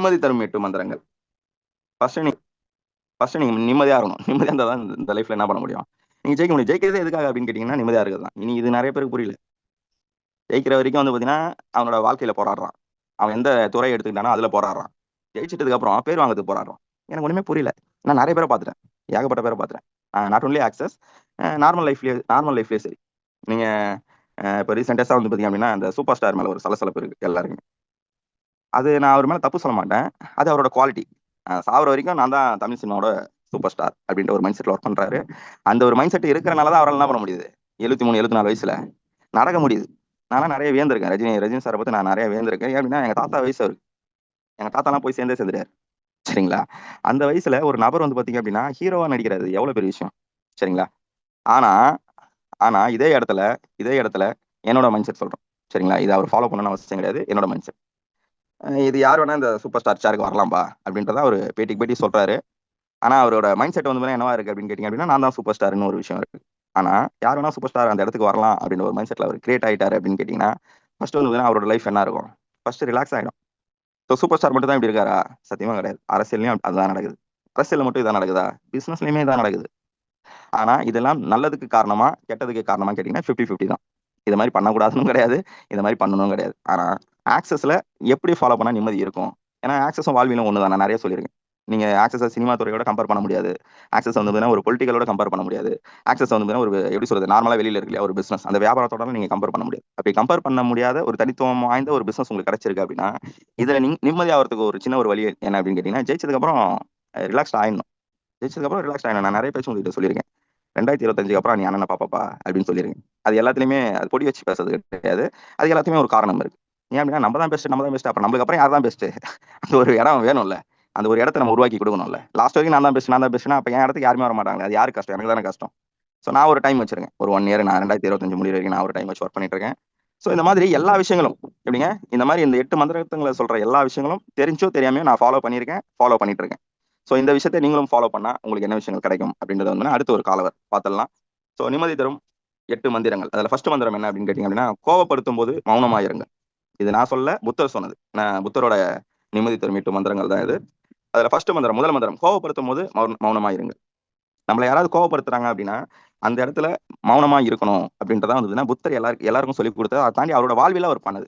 நிம்மதி தரும் 8 மந்திரங்கள். ஃபர்ஸ்ட் நீங்க ஃபர்ஸ்ட் நீங்க நிம்மதியா இருக்கணும். நிம்மதியா இருந்தா தான் இந்த லைஃப்ல என்ன பண்ண முடியும்? நீங்க ஜெயிக்க முடியும். ஜெயிக்கிறதே எதுக்காக அப்படின்னு கேட்டீங்கன்னா, நிம்மதியா இருக்கிறது தான். இனி இது நிறைய பேருக்கு புரியல. ஜெயிக்கிற வரைக்கும் வந்து பாத்தீங்கன்னா, அவனோட வாழ்க்கையில போராடுறான். அவன் எந்த துறையை எடுத்துக்கிட்டானோ அதுல போராடுறான். ஜெயிச்சிட்டதுக்கு அப்புறம் பேர் வாங்குறதுக்கு போராடுறான். எனக்கு ஒண்ணுமே புரியல. நான் நிறைய பேரை பார்த்துட்டேன். ஏகப்பட்ட பேரை பார்த்துட்டேன். நாட் ஒன்லி ஆக்சஸ், நார்மல் லைஃப்லயே சரி. நீங்க இப்போ ரீசெண்டஸா வந்து பாத்தீங்க அப்படின்னா, அந்த சூப்பர் ஸ்டார் மேல ஒரு சலசலப்பு இருக்கு எல்லாருக்குமே. அது நான் அவர் மேல தப்பு சொல்ல மாட்டேன். அது அவரோட குவாலிட்டி. சாவர வரைக்கும் நான் தான் தமிழ் சினிமாவோட சூப்பர் ஸ்டார் அப்படின்ற ஒரு மைண்ட் செட்ல ஒர்க் பண்றாரு. அந்த ஒரு மைண்ட் செட் இருக்கிறனால தான் அவரால் என்ன பண்ண முடியுது? 73, 74 வயசுல நடக்க முடியுது. நான்லாம் நிறைய வியந்திருக்கேன். ரஜினி சாரை பத்தி நான் நிறைய வியந்திருக்கேன். ஏன் அப்படின்னா, எங்க தாத்தா வயசு அவருக்கு. எங்க தாத்தாலாம் போய் சேர்ந்துட்டாரு. சரிங்களா? அந்த வயசுல ஒரு நபர் வந்து பாத்தீங்க அப்படின்னா, ஹீரோவா நடிக்கிறது எவ்வளவு பெரிய விஷயம். சரிங்களா? ஆனா ஆனா இதே இடத்துல என்னோட மைண்ட் செட் சொல்றேன். சரிங்களா? இதை அவர் ஃபாலோ பண்ணணும்னு அவசியம் கிடையாது. என்னோட மைண்ட் செட். இது யார் வேணா இந்த சூப்பர் ஸ்டார் சேருக்கு வரலாம்பா அப்படின்றத அவர் பேட்டிக்கு பேட்டி சொல்றாரு. ஆனா அவரோட மைண்ட் செட் வந்து பாத்தீங்கன்னா என்னவா இருக்கு அப்படின்னு கேட்டீங்க அப்படின்னா, நான் தான் சூப்பர் ஸ்டார்னு ஒரு விஷயம் இருக்கு. ஆனா யார் வேணா சூப்பர் ஸ்டார் அந்த இடத்துக்கு வரலாம் அப்படின்னு ஒரு மைண்ட் செட்ல அவர் கிரியேட் ஆயிட்டாரு அப்படின்னு கேட்டீங்கன்னா, ஃபர்ஸ்ட் வந்து பாத்தீங்கன்னா அவரோட லைஃப் என்ன இருக்கும்? ஃபர்ஸ்ட் ரிலாக்ஸ் ஆயிடும். ஸோ சூப்பர் ஸ்டார் மட்டும் தான் இப்படி இருக்காரா? சத்தியமா கிடையாது. அரசியல்லையும் அதுதான் நடக்குது. அரசியல்ல மட்டும் இதான் நடக்குதா? பிசினஸ்லயுமே இதான் நடக்குது. ஆனா இதெல்லாம் நல்லதுக்கு காரணமா கெட்டதுக்கு காரணமா கேட்டீங்கன்னா 50-50 தான். இது மாதிரி பண்ணக்கூடாதுன்னு கிடையாது, இது மாதிரி பண்ணணும் கிடையாது. ஆனா ஆக்சஸ்ல எப்படி ஃபாலோ பண்ணா நிம்மதி இருக்கும்? ஏன்னா ஆக்சஸும் வாழ்விலும் ஒண்ணுதான். நான் நிறைய சொல்லியிருக்கேன். நீங்க ஆக்சஸை சினிமா துறையோட கம்பேர் பண்ண முடியாது. ஆக்சஸ் வந்து பாத்தீங்கன்னா ஒரு பொலிட்டிக்கலோட கம்பேர் பண்ண முடியாது. ஆக்சஸ் வந்து பாத்தீங்கன்னா ஒரு எப்படி சொல்றது, நார்மலா வெளியில இருக்கு இல்லையா ஒரு பிசினஸ், அந்த வியாபாரத்தோட நீங்க கம்பேர் பண்ண முடியாது. அப்படி கம்பேர் பண்ண முடியாத ஒரு தனித்துவம் வாய்ந்த ஒரு பிசினஸ் உங்களுக்கு கிடைச்சிருக்கு அப்படின்னா, இதுல நிம்மதி ஆகிறதுக்கு ஒரு சின்ன ஒரு வழி என்ன அப்படின்னு கேட்டீங்கன்னா, ஜெயிச்சதுக்கு அப்புறம் ரிலாக்ஸ் ஆயிடணும். ஜெயிச்சதுக்கு அப்புறம் ரிலாக்ஸ் ஆயிடணும். நான் நிறைய பேச்சு உங்ககிட்ட சொல்லியிருக்கேன். 2025க்கு அப்புறம் நீ அண்ணனை பாப்பாப்பா அப்படின்னு சொல்லிருங்க. அது எல்லாத்துலயுமே அது பொடி வச்சு பேசுறது கிடையாது. அது எல்லாத்துலயுமே ஒரு காரணம் இருக்கு. ஏன் அப்படின்னா, நம்ம தான் பெஸ்ட். அப்புறம் நம்மளுக்கு அப்புறம் யார் தான் பெஸ்ட்? அந்த ஒரு இடம் வேணும்ல. அந்த ஒரு இடத்த நம்ம உருவாக்கி கொடுக்கணும்ல. லாஸ்ட் வரைக்கும் நான் தான் பெஸ்ட்னா அப்ப என் இடத்துக்கு யாருமே வர மாட்டாங்க. அது யாருக்கு கஷ்டம்? எனக்கு தானே கஷ்டம். ஸோ நான் ஒரு டைம் வச்சிருக்கேன். ஒரு 1 இயர் நான் 2025 முடிகிற வரைக்கும் நான் ஒரு டைம் வச்சு ஒர்க் பண்ணிட்டு இருக்கேன். ஸோ இந்த மாதிரி எல்லா விஷயங்களும் எப்படிங்க, இந்த மாதிரி இந்த 8 மந்திரங்களை சொல்ற எல்லா விஷயங்களும் தெரிஞ்சோ தெரியாமையோ நான் ஃபாலோ பண்ணியிருக்கேன், ஃபாலோ பண்ணிட்டு இருக்கேன். ஸோ இந்த விஷயத்தை நீங்களும் ஃபாலோ பண்ணா உங்களுக்கு என்ன விஷயங்கள் கிடைக்கும் அப்படின்றத வந்து அடுத்த ஒரு காலவர் பார்த்துடலாம். ஸோ நிம்மதி தரும் 8 மந்திரங்கள். அதுல ஃபர்ஸ்ட் மந்திரம் என்ன அப்படின்னு கேட்டீங்க அப்படின்னா, கோவப்படுத்தும் போது மௌனமாயிருங்க. இது நான் சொல்ல, புத்தர் சொன்னது. நான் புத்தரோட நிம்மதி தரும் 8 மந்திரங்கள் தான் இது. அதுல ஃபர்ஸ்ட் மந்திரம், முதல் மந்திரம், கோவப்படுத்தும் போது மௌனமாயிருங்க. நம்மள யாராவது கோவப்படுத்துறாங்க அப்படின்னா, அந்த இடத்துல மௌனமா இருக்கணும் அப்படின்றதான் வந்து புத்தர் எல்லாருக்கும் சொல்லி கொடுத்தது. அதை தாண்டி அவரோட வாழ்வில அவர் பண்ணது.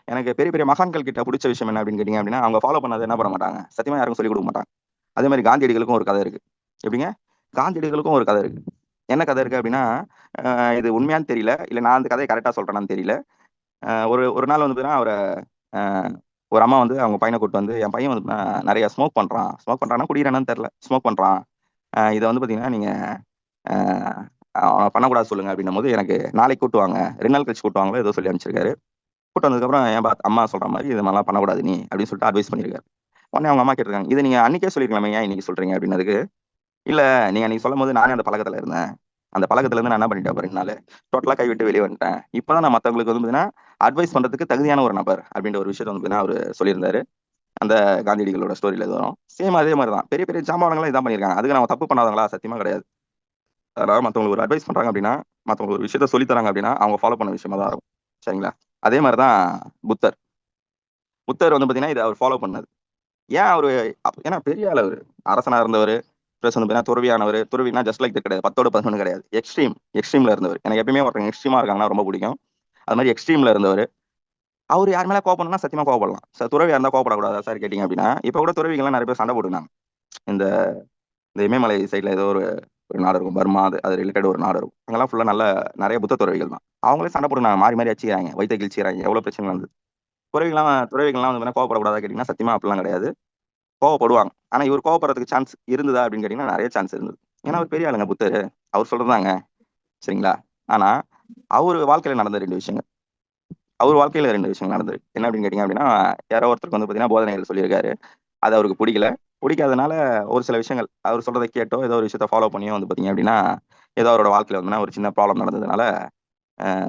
எனக்கு பெரிய பெரிய மகான்கள் கிட்ட பிடிச்ச விஷயம் என்ன அப்படின்னு கேட்டீங்க அப்படின்னா, அவங்க ஃபாலோ பண்ணது என்ன பண்ண மாட்டாங்க, சத்தியமா யாருக்கும் சொல்லிக் கொடுக்க மாட்டாங்க. அதே மாதிரி காந்தியடிகளுக்கும் ஒரு கதை இருக்கு. எப்படிங்க? காந்தியடிகளுக்கும் ஒரு கதை இருக்கு. என்ன கதை இருக்கு அப்படின்னா, இது உண்மையான்னு தெரியல, இல்ல நான் அந்த கதையை கரெக்டா சொல்றேனான்னு தெரியல. ஒரு ஒரு நாள் வந்து பாத்தீங்கன்னா, ஒரு அம்மா வந்து அவங்க பையனை கூட்டு வந்து, என் பையன் வந்து நிறைய ஸ்மோக் பண்றான்னா குடிக்கிறானான்னு தெரியல, ஸ்மோக் பண்றான். இதை வந்து பாத்தீங்கன்னா நீங்க அவனை பண்ணக்கூடாது சொல்லுங்க அப்படின்னும் போது, எனக்கு நாளைக்கு கூட்டுவாங்க, 2 நாள் கழிச்சு கூட்டுவாங்களோ ஏதோ சொல்லி அனுப்பிச்சிருக்காரு. கூட்டு வந்ததுக்கப்புறம் என் அம்மா சொல்ற மாதிரி இது மாதிரிலாம் பண்ணக்கூடாது நீ அப்படின்னு சொல்லிட்டு அட்வைஸ் பண்ணியிருக்காரு. உடனே அவங்க அம்மா கேட்டிருக்காங்க, இதை நீங்க அன்னைக்கே சொல்லிருக்கலாமே, ஏன் இன்னைக்கு சொல்றீங்க அப்படின்னதுக்கு, இல்ல நீங்க அன்னைக்கு சொல்லும் போது நானே அந்த பழக்கத்துல இருந்தேன். அந்த பழக்கத்துல இருந்து நான் என்ன பண்ணிட்டேன் பாரு, என்னால டோட்டலா கைவிட்டு வெளியே வந்துட்டேன். இப்பதான் நான் மத்தவங்களுக்கு வந்து பாத்தீங்கன்னா அட்வைஸ் பண்றதுக்கு தகுதியான ஒரு நபர் அப்படின்ற ஒரு விஷயத்த வந்து பாத்தீங்கன்னா அவரு சொல்லியிருந்தாரு. அந்த காந்தியடிகளோட ஸ்டோரியில இது வரும். சேம் அதே மாதிரி தான் பெரிய பெரிய ஜாம்பவான்களும் இதான் பண்ணியிருக்காங்க. அதுக்கு நம்ம தப்பு பண்ணாதவங்களா? சத்தியமா கிடையாது. அதாவது மத்தவங்களுக்கு ஒரு அட்வைஸ் பண்றாங்க அப்படின்னா, மத்தவங்களுக்கு ஒரு விஷயத்த சொல்லி தராங்க அப்படின்னா, அவங்க ஃபாலோ பண்ண விஷயமா தான் இருக்கும். சரிங்களா? அதே மாதிரிதான் புத்தர். புத்தர் வந்து பாத்தீங்கன்னா இதை அவர் ஃபாலோ பண்ணது. ஏன் அவரு ஏன்னா பெரிய ஆள் அவரு, அரசனா இருந்தவர், பிளஸ் வந்து பாத்தீங்கன்னா துறவியானவர். துறவினா ஜஸ்ட் லைக் கிடையாது, 10ஓட 11 கிடையாது, எக்ஸ்ட்ரீம்ல இருந்தவர். எனக்கு எப்பயுமே ஒருத்தங்க எக்ஸ்ட்ரீமா இருக்காங்கன்னா ரொம்ப பிடிக்கும். அது மாதிரி எக்ஸ்ட்ரீம்ல இருந்தவர். அவர் யார் மேல கோவப்படணும்னா சத்தியமா கோவப்படலாம். சார் துறவியா இருந்தா கோவப்படக்கூடாதா சார் கேட்டீங்க அப்படின்னா, இப்ப கூட துறவிகள்லாம் நிறைய பேர் சண்டை போட்டுனாங்க. இந்த இந்த இமயமலை சைட்ல ஏதோ ஒரு ஒரு நாடு இருக்கும், பர்மா, அது ரிலேட்டட் ஒரு நாடு இருக்கும். அங்கெல்லாம் ஃபுல்லா நல்ல நிறைய புத்த துறவிகள் தான். அவங்களே சண்டை போட்டுனாங்க, மாறி மாறி அடிச்சுக்கிறாங்க, வயிற்ற கிழிச்சிக்கிறாங்க, எவ்வளவு பிரச்சனை வந்து. துறவிகள்லாம் வந்து கோவப்படக்கூடாதா கேட்டீங்கன்னா சத்தியமா அப்படிலாம் கிடையாது. கோவப்படுவாங்க. ஆனா இவர் கோவப்படுறதுக்கு சான்ஸ் இருந்ததா அப்படின்னு கேட்டீங்கன்னா நிறைய சான்ஸ் இருந்தது. ஏன்னா அவர் பெரிய ஆளுங்க புத்தர், அவர் சொல்றதாங்க. சரிங்களா? ஆனா அவர் வாழ்க்கையில நடந்த 2 விஷயங்கள், நடந்தது என்ன அப்படின்னு கேட்டீங்க அப்படின்னா, யாரோ ஒருத்தருக்கு வந்து பாத்தீங்கன்னா போதனைகள் சொல்லியிருக்காரு. அது அவருக்கு பிடிக்காதனால ஒரு சில விஷயங்கள் அவர் சொல்றதை கேட்டோ ஏதோ ஒரு விஷயத்த ஃபாலோ பண்ணியோ வந்து பாத்தீங்க அப்படின்னா, ஏதோ அவரோட வாழ்க்கையில வந்து ஒரு சின்ன ப்ராப்ளம் நடந்ததுனால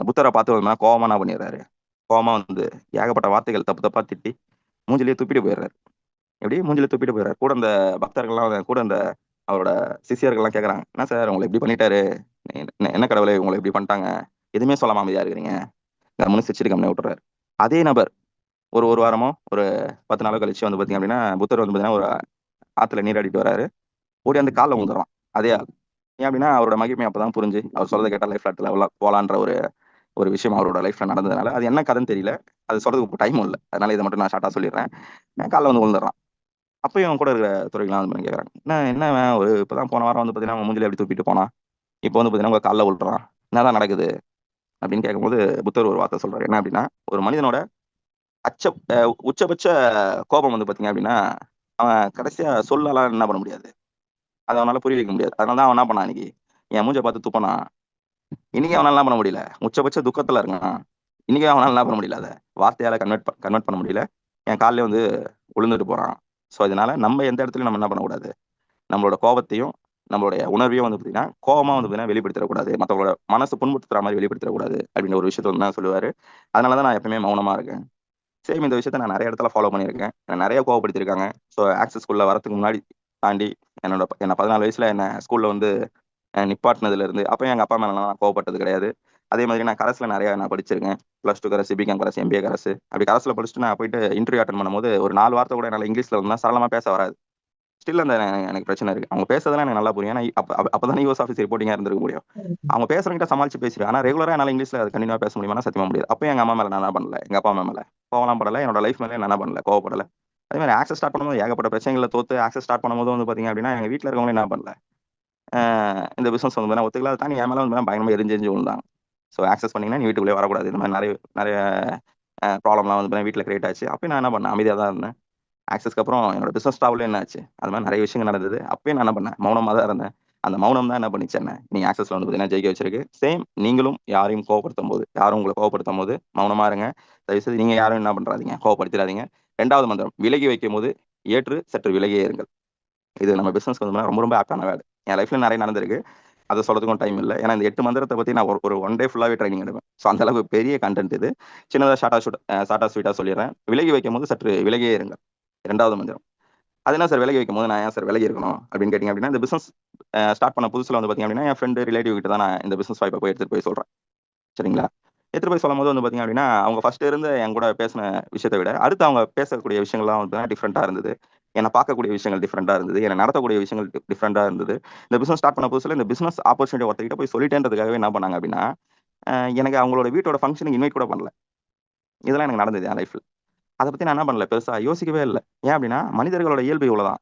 புத்தரை பார்த்து வந்து கோவமா என்ன பண்ணிடுறாரு, கோவமா வந்து ஏகப்பட்ட வார்த்தைகள் தப்பு தப்பா திட்டி மூஞ்சிலேயே துப்பிட்டு போயிடுறாரு. எப்படி மூஞ்சில துப்பிட்டு போயிடுறாரு. கூட அந்த பக்தர்கள்லாம், கூட அந்த அவரோட சிஷியர்கள்லாம் கேட்கறாங்க, என்ன சார் உங்களை இப்படி பண்ணிட்டாரு, என்ன கடவுளே உங்களை இப்படி பண்ணிட்டாங்க, எதுவுமே சொல்லாம அமைதியா இருக்கிறீங்க, கம்முன்னு சிரிச்சுட்டு கம்முனு விட்டுறாரு. அதே நபர் ஒரு வாரமோ ஒரு 10 நாளோ கழிச்சு வந்து பார்த்தீங்க அப்படின்னா புத்தர் வந்து பார்த்தீங்கன்னா ஒரு ஆத்துல நீராடிட்டு வராரு. ஓடி அந்த காலில் விழுந்துடுறான் அதே ஆள். ஏன் அப்படின்னா அவரோட மகிமை அப்பதான் புரிஞ்சு அவர் சொல்றதை கேட்டால் லைஃப்ல அடுத்த லெவலில் போலான்ற ஒரு ஒரு விஷயம் அவரோட லைஃப்ல நடந்ததுனால அது என்ன கதைன்னு தெரியல. அது சொல்றதுக்கு டைமும் இல்லை. அதனால இதை மட்டும் நான் ஷார்ட்டா சொல்லிடுறேன். காலில் வந்து விழுந்துடுறான். அப்பயும் அவன் கூட இருக்கிற துறைகள்லாம் வந்து கேட்குறாங்க, என்ன என்ன அவன் ஒரு இப்பதான் போன வாரம் வந்து பார்த்தீங்கன்னா அவன் மூஞ்சில எப்படி தூக்கிட்டு போனான், இப்போ வந்து பார்த்தீங்கன்னா உங்க காலில் விழுறான், என்னதான் நடக்குது அப்படின்னு கேட்கும்போது புத்தர் ஒரு வார்த்தை சொல்றாரு. என்ன அப்படின்னா, ஒரு மனிதனோட அச்ச உச்சபட்ச கோபம் வந்து பார்த்தீங்க அப்படின்னா அவன் கடைசியா சொல்லலாம் என்ன பண்ண முடியாது, அதை அவனால புரிய வைக்க முடியாது. அதனால தான் அவன் என்ன பண்ணான் இன்னைக்கு என் மூஞ்ச பார்த்து துப்பனா. இன்னைக்கு அவனால என்ன பண்ண முடியல, உச்சபட்ச துக்கத்துல இருக்கான். இன்னைக்கு அவனால என்ன பண்ண முடியல, அதை வார்த்தையால கன்வெர்ட் பண்ண முடியல. என் காலிலே வந்து விழுந்துட்டு போறான். ஸோ அதனால நம்ம எந்த இடத்துலயும் நம்ம என்ன பண்ணக்கூடாது, நம்மளோட கோபத்தையும் நம்மளுடைய உணர்வையும் வந்து பார்த்தீங்கன்னா கோபமா வந்து பார்த்தீங்கன்னா வெளிப்படுத்திடக்கூடாது, மற்றவங்களோட மனசு புண்படுத்துற மாதிரி வெளிப்படுத்திடக்கூடாது அப்படின்ற ஒரு விஷயத்த வந்து தான் சொல்லுவாரு. அதனால தான் நான் எப்பவுமே மௌனமா இருக்கேன். சேம் இந்த விஷயத்த நான் நிறைய இடத்துல ஃபாலோ பண்ணியிருக்கேன். என்னை நிறைய கோவப்படுத்திருக்காங்க. ஸோ ஆக்சஸ் ஸ்கூல்ல வரதுக்கு முன்னாடி தாண்டி என்ன 14 வயசுல என்ன ஸ்கூல்ல வந்து நிப்பாட்டினதுல இருந்து அப்பயும் எங்க அப்பா மேல நான் கோவப்பட்டது கிடையாது. அதே மாதிரி நான் கரஸ்ல நிறைய நான் படிச்சிருக்கேன். +2 கரஸ், பிகாம் கரஸ், எம்பிஏ கரஸ். அப்படி கரஸ்ல படிச்சுட்டு நான் போயிட்டு இன்டர்வியூ அட்டன் பண்ணும்போது ஒரு 4 வார்த்தை கூட என்னால இங்கிலீஷ்ல வந்து சரளமா பேச வராது. ஸ்டில் அந்த எனக்கு பிரச்சனை இருக்கு. அவங்க பேசுறதெல்லாம் எனக்கு நல்லா புரியும். ஏன்னா அப்பதான் யூஎஸ் ஆஃபீஸ் ரிப்போர்ட்டிங்கா இருந்திருக்க முடியும். அவங்க பேசுறவங்கிட்ட சமாளிச்சு பேசுவேன். ஆனா ரெகுலரா என்னால இங்கிலீஷ்ல அது கண்டினியூவா பேச முடியுமா சத்தியமா முடியாது. அப்பயும் எங்க அம்மா மேல நான் என்ன பண்ணல, எங்க அப்பா அம்மா மேல கோவலாம் படல. என்னோட லைஃப் மேல நான் என்ன பண்ணல, கோவப்படல. அதே மாதிரி ஆக்சஸ் ஸ்டார்ட் பண்ணும்போது ஏகப்பட்ட பிரச்சனைகளை தோத்து ஆக்சஸ் ஸ்டார்ட் பண்ணும்போது வந்து பாத்தீங்க அப்படின்னா எங்க வீட்டுல இருக்கவங்க என்ன பண்ணல, இந்த பிசினஸ் வந்து நான் ஒத்துக்கல. அதை தாண்டி என் மேல வந்து பயங்கரமா எரிஞ்சு விழுந்தாங்க. ஸோ ஆக்சஸ் பண்ணீங்கன்னா நீ வீட்டுக்குள்ளே வரக்கூடாது. இந்த மாதிரி நிறைய நிறைய ப்ராப்ளம்லாம் வந்து வீட்டில் கிரியேட் ஆச்சு. அப்பயும் நான் என்ன பண்ணேன், அமைதியாக தான் இருந்தேன். ஆக்சஸ்க்கு அப்புறம் என்னோட பிசினஸ் ட்ராவலே என்ன ஆச்சு, அது மாதிரி நிறைய விஷயங்கள் நடந்தது. அப்பயும் நான் என்ன பண்ணேன், மௌனமாக தான் இருந்தேன். அந்த மௌனம் தான் என்ன பண்ணிச்சு என்ன நீங்க ஆக்சஸ்ல வந்து பார்த்தீங்கன்னா ஜெயிக்க வச்சிருக்கு. சேம் நீங்களும் யாரையும் கோவப்படுத்தும் போது, யாரும் உங்களை கோவப்படுத்தும் போது மௌனமா இருங்க. தயவுசெய்து நீங்க யாரும் என்ன பண்றாதீங்க, கோவப்படுத்திடாதீங்க. 2வது மந்திரம், விலகி வைக்கும் போது ஏற்று சற்று விலகியே இருங்கள். இது நம்ம பிசினஸ்க்கு வந்து ரொம்ப ரொம்ப ஆப்டான வேர்டு. என் லைஃப்ல நிறைய நடந்திருக்கு. அதை சொல்றதுக்கும் டைம் இல்லை. ஏன்னா இந்த 8 மந்திரத்தை பத்தி நான் ஒரு ஒன் டே ஃபுல்லாவே ட்ரைனிங் எடுப்பேன். ஸோ அந்த அளவுக்கு பெரிய கண்டென்ட் இது. சின்னதா ஷார்ட்டா ஸ்வீட்டா சொல்லிடுறேன். விலகி வைக்கும் போது சற்று விலகியே இருங்கள். 2வது மந்திரம். அது என்ன சார் விலகி வைக்கும் போது நான் ஏன் சார் விலகி இருக்கணும் அப்படின்னு கேட்டீங்க அப்படின்னா, இந்த பிசினஸ் ஸ்டார்ட் பண்ண புதுசுல வந்து பாத்தீங்க அப்படின்னா என் ஃப்ரெண்டு ரிலேட்டிவ் கிட்ட தான் நான் இந்த பிசினஸ் வாய்ப்பை போய் எடுத்துட்டு போய் சொல்றேன். சரிங்களா? எடுத்துட்டு போய் சொல்லும்போது வந்து பாத்தீங்க அப்படின்னா அவங்க ஃபர்ஸ்ட் இருந்து என் கூட பேசின விஷயத்தை விட அடுத்து அவங்க பேசக்கூடிய விஷயங்கள்லாம் வந்து டிஃப்ரெண்டா இருந்தது. என்னை பார்க்கக்கூடிய விஷயங்கள் டிஃப்ரெண்டா இருந்தது. என்னை நடத்தக்கூடிய விஷயங்கள் டிஃப்ரெண்டா இருந்தது. இந்த பிசினஸ் ஸ்டார்ட் பண்ண புதுசுல இந்த பிசினஸ் ஆப்பர்ச்சுனிட்டி ஒருத்தர்கிட்ட போய் சொல்லிட்டேன்றதுக்காகவே என்ன பண்ணாங்க அப்படின்னா, எனக்கு அவங்களோட வீட்டோட ஃபங்க்ஷனுக்கு இன்வைட் கூட பண்ணல. இதெல்லாம் எனக்கு நடந்தது என் லைஃப்ல. அதை பத்தி நான் என்ன பண்ணல, பெருசா யோசிக்கவே இல்லை. ஏன் அப்படின்னா மனிதர்களோட இயல்பு இவ்வளவுதான்.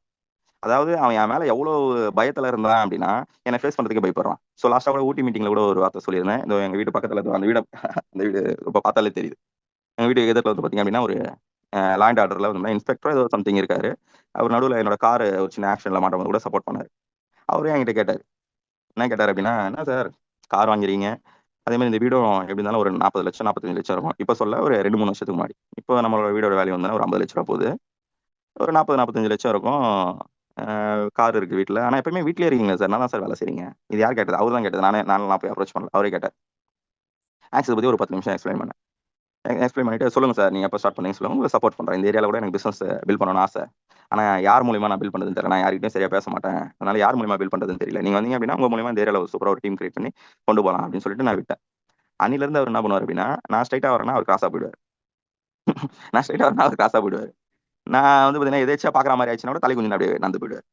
அதாவது அவன் என் மேல எவ்வளவு பயத்துல இருந்தான் அப்படின்னா என்னை ஃபேஸ் பண்றதுக்கு பயப்படுறான். ஸோ லாஸ்டா கூட ஊட்டி மீட்டிங்ல கூட ஒரு வார்த்தை சொல்லியிருந்தேன். இதோ எங்க வீட்டு பக்கத்துல அந்த வீடு அந்த வீடு இப்ப பார்த்தாலே தெரியுது. எங்க வீட்டுக்கு எதிர்ல வந்து பாத்தீங்க அப்படின்னா ஒரு லா அண்ட் ஆர்டர்ல வந்து இன்ஸ்பெக்டர் ஏதோ சம்திங் இருக்காரு. அவர் நடுவுல என்னோட கார் ஒரு சின்ன ஆக்சிடென்ட்ல மாட்டும்போது கூட சப்போர்ட் பண்ணாரு. அவரே என்கிட்ட கேட்டாரு. என்ன கேட்டாரு அப்படின்னா, என்ன சார் கார் வாங்குறீங்க? அதே மாதிரி இந்த வீடும் எப்படி இருந்தாலும் ஒரு 40 லட்சம் 45 லட்சம் இருக்கும். இப்ப சொல்ல ஒரு 2, 3 வருஷத்துக்கு முன்னாடி. இப்போ நம்மளோட வீடோட வேல்யூ வந்து ஒரு 50 லட்சம் ரூபா போகுது. ஒரு 40, 45 லட்சம் இருக்கும். கார் இருக்கு வீட்ல. ஆனா எப்பவுமே வீட்லயே இருக்கீங்களா சார்? நல்லா சார் வேலை செய்றீங்க. இது யார் கேட்டது? அவரு தான் கேட்டது. நான்லாம் போய் அப்ரோச் பண்ணல. அவரே கேட்டார். ஆக்ஸஸ் பத்தி ஒரு 10 நிமிஷம் எக்ஸ்பிளைன் பண்ணேன். எக்ஸ்பிளைன் பண்ணிட்டு, சொல்லுங்க சார் நீங்க எப்ப ஸ்டார்ட் பண்ணீங்கன்னு சொல்லுங்க. உங்களுக்கு சப்போர்ட் பண்றேன். இந்த ஏரியால கூட எனக்கு பிசினஸ் பில்ட் பண்ணணும்னு ஆசை. ஆனா யார் மூலியமா நான் பில்ட் பண்றதுன்னு தெரியல. நான் யார்கிட்டயும் சரியா பேச மாட்டேன். அதனால யார் மூலியமா பில்ட் பண்றதுன்னு தெரியல. நீங்க வந்தீங்க அப்படின்னா உங்க மூலியமா இந்த ஏரியால ஒரு சூப்பரா ஒரு டீம் கிரியேட் பண்ணி கொண்டு போலாம் அப்படின்னு சொல்லிட்டு நான் விட்டேன். அன்னில இருந்து அவர் என்ன பண்ணுவாரு அப்படின்னா, நான் ஸ்ட்ரைட்டா வரேன்னா அவர் கிராஸா போயிடுவாரு. நான் ஸ்ட்ரைட்டா வரேன்னா அவர் கிராஸா போயிடுவாரு. நான் வந்து பாத்தீங்கன்னா எதேர்ச்சியா பாக்குற மாதிரி ஆயிடுச்சுன்னா கூட தலை குனிஞ்சு அப்படியே நடந்து போயிடுவாரு.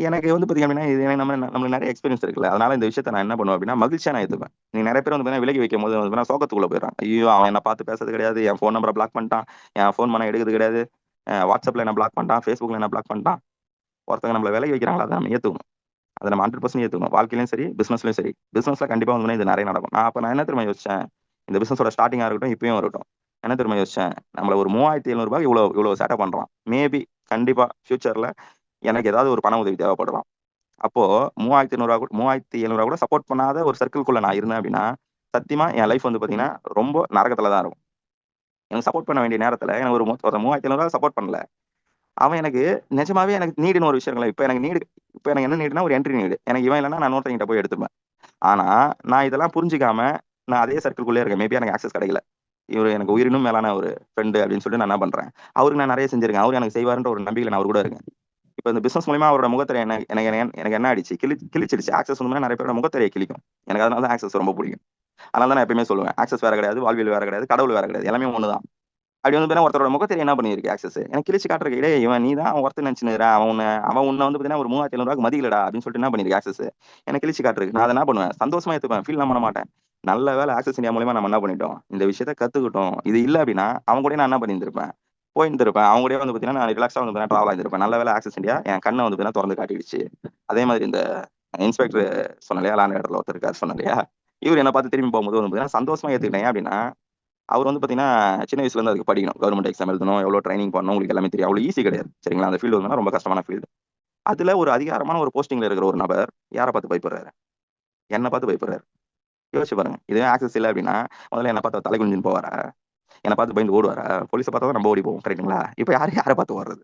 எனக்கு வந்து பாத்தீங்க அப்படின்னா, இது எனக்கு நம்மளுக்கு நெறைய எக்ஸ்பீரியன்ஸ் இருக்குல்ல. அதனால இந்த விஷயத்த நான் என்ன பண்ணுவேன் அப்படின்னா, மகிழ்ச்சியா நான் ஏத்துப்பேன். நீங்க நெறைய பேர் வந்து பாத்தீங்கன்னா, விலகி வைக்கும்போது வந்து பாத்தீங்கன்னா, சோகத்துக்குள்ள போயிடுறாங்க. ஐயய்யோ! அவன் என்ன பார்த்து பேசுறது கிடையாது. என் ஃபோன் நம்பர பிளாக் பண்ணிட்டான். என் ஃபோன் பண்ணா எடுக்குறது கிடையாது. WhatsAppல என்ன பிளாக் பண்ணிட்டான். Facebookல என்ன பிளாக் பண்ணிட்டான். ஒருத்தங்க நம்மள விலகி வைக்கிறாங்களா, அத நம்ம ஏத்துக்கணும். அத நம்ம 100% ஏத்துக்கணும். வாழ்க்கையிலயும் சரி, பிசினஸ்லயும் சரி. பிசினஸ்ல கண்டிப்பா வந்து இது நெறைய நடக்கும். நான் என்ன தெரியுமா யோசிச்சேன்? இந்த பிசினஸோட ஸ்டார்ட்டிங்கா இருக்கட்டும், இப்பயும் இருக்கட்டும். என்ன தெரியுமா யோசிச்சேன்? நம்மள ஒரு ரூ. 3700 இவ்ளோ இவ்ளோ சேட்ட பண்றான். மேபி கண்டிப்பா ஃபியூச்சர்ல எனக்கு ஏதாவது ஒரு பண உதவி தேவைப்படலாம். அப்போ ரூ. 3700 ரூ. 3700 கூட சப்போர்ட் பண்ணாத ஒரு சர்க்கிள்குள்ள நான் இருந்தேன் அப்படின்னா, சத்தியமா என் லைஃப் வந்து பாத்தீங்கன்னா, ரொம்ப நரகத்துல தான் இருக்கும். எனக்கு சப்போர்ட் பண்ண வேண்டிய நேரத்துல எனக்கு ஒரு ஒருத்தன் ரூ. 3700 சப்போர்ட் பண்ணல. அவன் எனக்கு நிஜமாவே எனக்கு நீடுன்னு ஒரு விஷயம் இருக்குல்ல. இப்ப எனக்கு என்ன நீடுன்னா ஒரு என்ட்ரி நீடு. எனக்கு இவன் இல்லன்னா நான் இன்னொருத்தன்கிட்ட போய் எடுத்துப்பேன். ஆனா, நான் இதெல்லாம் புரிஞ்சுக்காம நான் அதே சர்க்கிள்குள்ளயே இருக்கேன். மேபி எனக்கு ஆக்சஸ் கிடைக்கல. இவரு எனக்கு உயிரினும் மேலான ஒரு ஃப்ரெண்ட் அப்படின்னு சொல்லிட்டு நான் என்ன பண்றேன், அவருக்கு நான் நெறைய செஞ்சிருக்கேன். அவரு எனக்கு செய்வாருன்ற ஒரு நம்பிக்கையில நான் அவரு கூட இருக்கேன். இப்ப இந்த பிசினஸ் மூலியமா அவரோட முகத்திரை என்ன எனக்கு எனக்கு எனக்கு என்ன ஆயிடுச்சு, கிழிச்சிடுச்சு. ஆக்சஸ் வந்து நெறைய பேரோட முகத்திரைய கிழிக்கும். எனக்கு அதனால தான் ஆக்சஸ் ரொம்ப பிடிக்கும். அதனால தான் நான் எப்பயுமே சொல்லுவேன். ஆக்சஸ் வேற கிடையாது, வாழ்வியல் வேற கிடையாது, கடவுள் வேற கிடையாது. எல்லாமே ஒண்ணுதான். அப்படி வந்து பார்த்தீங்கன்னா ஒருத்தரோட முகத்தை என்ன பண்ணியிருக்கு ஆக்சஸ் எனக்கு கிழிச்சு காட்டுறதுக்கு இடையே இவன் நீ தான் ஒருத்தர் நினைச்சுக்கிறா அவன் உன்னை வந்து பார்த்தீங்கன்னா ஒரு 3700 மதிக்கலடா அப்படின்னு சொல்லிட்டு என்ன பண்ணிருக்கு ஆக்சஸ் எனக்கு கிழிச்சு காட்டுறதுக்கு நான் அதை என்ன பண்ணுவேன் சந்தோஷமா எடுத்துப்பேன் ஃபீல் பண்ண மாட்டேன். நல்ல வேலை ஆக்சஸ் இந்தியா மூலியமா நம்ம என்ன பண்ணிட்டோம் இந்த விஷயத்த கத்துக்கிட்டோம். இது இல்லை அப்படின்னா அவங்க கூட நான் என்ன பண்ணியிருந்திருப்பேன் போயிருந்திருப்பேன். அவங்க கூட வந்து பார்த்தீங்கன்னா நான் ரிலாக்ஸாக வந்து ட்ராவல் ஆகிருப்பேன். நல்ல வேலை ஆக்சஸ் இந்தியா என் கண்ணை வந்து பார்த்தீங்கன்னா திறந்து காட்டிடுச்சு. அதே மாதிரி இந்த இன்ஸ்பெக்டர் சொன்ன இல்லையா லாண்ட் ஆர்டர்ல ஒருத்தர் இருக்காரு சொன்ன இல்லையா இவர் என்ன பார்த்து திரும்பி போகும்போது வந்து பார்த்தீங்கன்னா சந்தோஷமா ஏற்றுக்கிட்டேன் அப்படின்னா அவர் வந்து பார்த்தீங்கன்னா சின்ன வயசுல இருந்து அதுக்கு படிக்கணும் கவர்மெண்ட் எக்ஸாம் எழுதணும் எவ்வளோ ட்ரைனிங் பண்ணணும் உங்களுக்கு எல்லாமே தெரியும் அவ்வளோ ஈஸி கிடையாது சரிங்களா. அந்த ஃபீல்டு வந்து ரொம்ப கஷ்டமான ஃபீல்டு. அதுல ஒரு அதிகாரமான ஒரு போஸ்டிங்ல இருக்கிற ஒரு நபர் யாரை பார்த்து பயப்படுறாரு என்னை பார்த்து பயப்படுறாரு. யோசிச்சு பாருங்க இதுவே ஆக்சஸ் இல்லை அப்படின்னா முதல்ல என்ன பார்த்து தலை குனிஞ்சுன்னு போவாரா என்னை பார்த்து பயந்து ஓடுவாரா போலீஸை பார்த்தா தான் நம்ம ஓடி போவோம் கரெக்டுங்களா. இப்போ யாரை பார்த்து ஓடுறது.